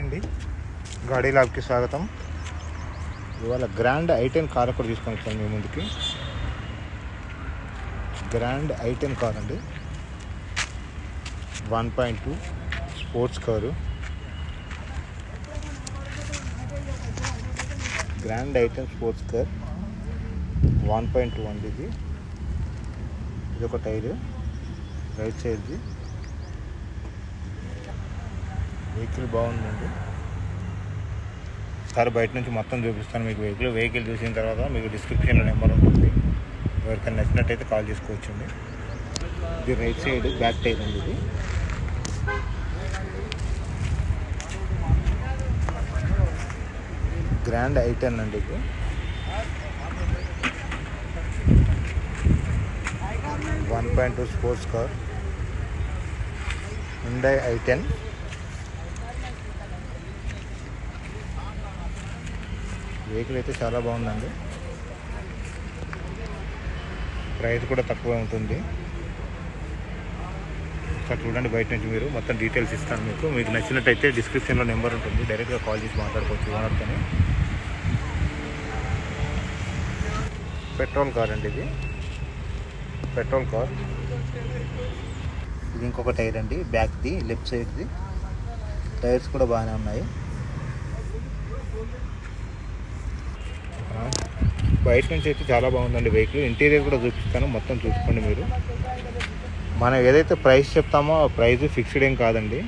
అండి, గాడీ లాబ్కి స్వాగతం. ఇవాళ గ్రాండ్ i10 కార్ కూడా తీసుకొని వచ్చాను మీ ముందుకి. గ్రాండ్ i10 కార్ అండి, 1.2 sports car. Grand i10 sports car 1.2 అండి. ఇది ఒక టైరు, రైట్ సైడ్ది. వెహికల్ బాగుందండి. సార్ బయట నుంచి మొత్తం చూపిస్తాను మీకు. వెహికల్ చూసిన తర్వాత మీకు డిస్క్రిప్షన్లో నెంబర్ ఉంటుంది, ఎవరికైనా నచ్చినట్టయితే కాల్ చేసుకోవచ్చండి. ఇది రైట్ సైడ్ బ్యాక్ టైర్ అండి. ఇది గ్రాండ్ i10 అండి. ఇది 1.2 sports car, Hyundai i10. Vehicle అయితే చాలా బాగుందండి. ప్రైస్ కూడా తక్కువ ఉంటుంది. ఇక్కడ చూడండి, బయట నుంచి మీరు మొత్తం డీటెయిల్స్ ఇస్తాను మీకు. మీకు నచ్చినట్టయితే డిస్క్రిప్షన్లో నెంబర్ ఉంటుంది, డైరెక్ట్గా కాల్ చేసి మాట్లాడుకోవచ్చు ఓనర్తో. పెట్రోల్ కార్ అండి. ఇది పెట్రోల్ కార్. ఇది ఇంకొక టైర్ అండి, బ్యాక్ది, లెఫ్ట్ సైడ్ది. టైర్స్ కూడా బాగానే ఉన్నాయి. బయట నుంచి అయితే చాలా బాగుందండి వెహికల్. ఇంటీరియర్ కూడా చూపిస్తాను, మొత్తం చూసుకోండి మీరు. మనం ఏదైతే ప్రైస్ చెప్తామో ఆ ప్రైస్ ఫిక్స్డ్ ఏం కాదండి.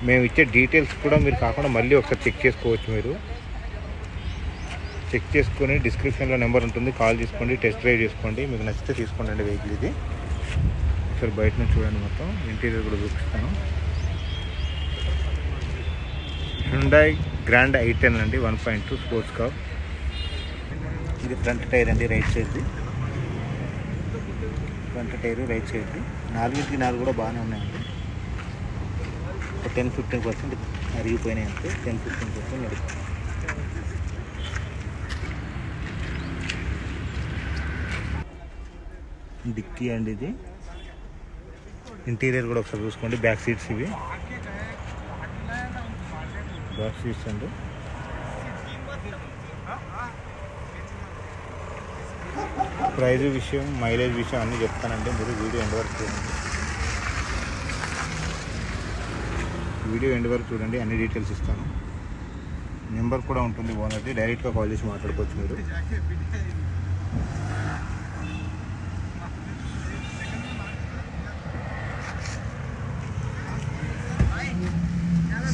మేము ఇచ్చే డీటెయిల్స్ కూడా మీరు కాకుండా మళ్ళీ ఒకసారి చెక్ చేసుకోవచ్చు. మీరు చెక్ చేసుకొని డిస్క్రిప్షన్లో నెంబర్ ఉంటుంది, కాల్ చేసుకోండి, టెస్ట్ డ్రైవ్ చేసుకోండి. మీకు నచ్చితే తీసుకోండి వెహికల్. ఇది ఒకసారి బయట నుంచి చూడండి, మొత్తం ఇంటీరియర్ కూడా చూపిస్తాను. Hyundai గ్రాండ్ i10 అండి, 1.2 స్పోర్ట్స్ కార్. ఇది ఫ్రంట్ టైర్ అండి, రైట్ సైడ్ది. ఫ్రంట్ టైరు రైట్ సైడ్ది. 4 కూడా బాగానే ఉన్నాయండి. ఒక 10-15% అరిగిపోయినాయి అంతే. 10-15% అరిగిపోయి. డిక్కీ అండి. ఇది ఇంటీరియర్ కూడా ఒకసారి చూసుకోండి. బ్యాక్ సీట్స్ ఇవి, బ్యాక్ సీట్స్ అండి. ప్రైజ్ విషయం, మైలేజ్ విషయం అన్నీ చెప్తానండి. మీరు వీడియో ఎండ్ వరకు చూడండి. వీడియో ఎండ్ వరకు చూడండి, అన్ని డీటెయిల్స్ ఇస్తాను. నెంబర్ కూడా ఉంటుంది ఓనర్ది, డైరెక్ట్గా కాల్ చేసి మాట్లాడుకోవచ్చు మీరు.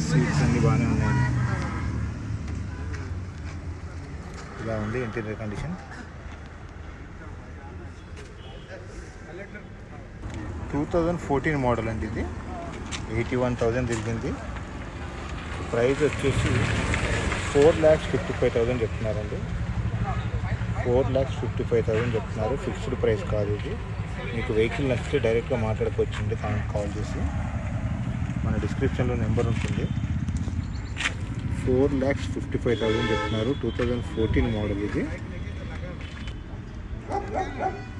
సీట్స్ అన్నీ బాగానే ఉన్నాయి. ఇలా ఉంది ఇంటీరియర్ కండిషన్. 2014 మోడల్ అండి. ఇది 81,000 తిరిగింది. ప్రైస్ వచ్చేసి 4,55,000 చెప్తున్నారండి. 4,55,000 చెప్తున్నారు. ఫిక్స్డ్ ప్రైస్ కాదు ఇది. మీకు వెహికల్ నచ్చితే డైరెక్ట్గా మాట్లాడుకోవచ్చండి, కాల్ చేసి. మన డిస్క్రిప్షన్లో నెంబర్ ఉంటుంది. 4,55,000 చెప్తున్నారు. 2014 మోడల్. ఇది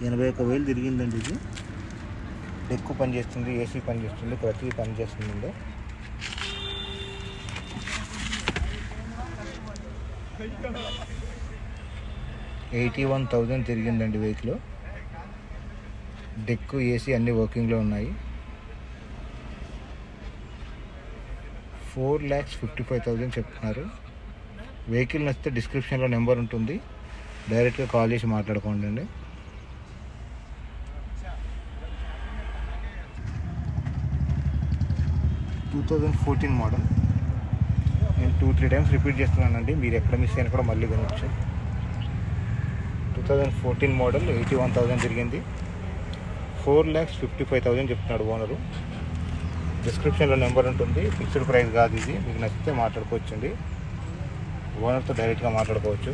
81,000 తిరిగిందండి. ఇది ఎక్కువ పని చేస్తుంది, ఏసీ పని చేస్తుంది, ప్రతి పని చేస్తుందండి. $81,000 తిరిగిందండి వెహికల్. డెక్, ఏసీ అన్నీ వర్కింగ్లో ఉన్నాయి. 4,55,000 చెప్తున్నారు. వెహికల్ నచ్చితే డిస్క్రిప్షన్లో నెంబర్ ఉంటుంది, డైరెక్ట్గా కాల్ చేసి మాట్లాడుకోండి అండి. 2014 మోడల్. నేను 2-3 టైమ్స్ రిపీట్ చేస్తున్నానండి, మీరు ఎక్కడ మిస్ అయినా కూడా మళ్ళీ వినొచ్చు. 2014 మోడల్, 81,000 తిరిగింది. 4,55,000 చెప్తున్నాడు ఓనరు. డిస్క్రిప్షన్లో నెంబర్ ఉంటుంది, ఫిక్స్డ్ ప్రైస్ కాదు ఇది. మీకు నచ్చితే మాట్లాడుకోవచ్చండి, ఓనర్తో డైరెక్ట్గా మాట్లాడుకోవచ్చు.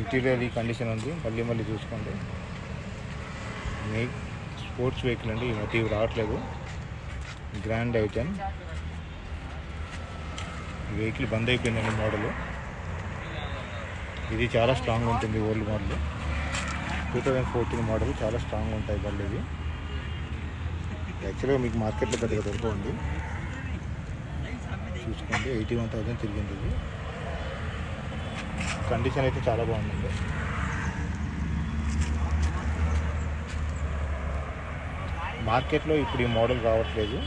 ఇంటీరియర్ ఈ కండిషన్ ఉంది, మళ్ళీ చూసుకోండి. మీ స్పోర్ట్స్ వెహికల్ అండి, ఈ మధ్య ఇవి రావట్లేదు. గ్రాండ్ i10 వెహికల్ బంద్ అయిపోయిందండి మోడల్. ఇది చాలా స్ట్రాంగ్ ఉంటుంది, ఓల్డ్ మోడల్. 2014 మోడల్, చాలా స్ట్రాంగ్ ఉంటాయి బండి ఇవి. యాక్చువల్గా మీకు మార్కెట్లో పెద్దగా దొరకండి. చూసుకోండి, 81,000 తిరిగింది ఇది. కండిషన్ అయితే చాలా బాగుందండి. మార్కెట్లో ఇప్పుడు ఈ మోడల్ రావట్లేదు.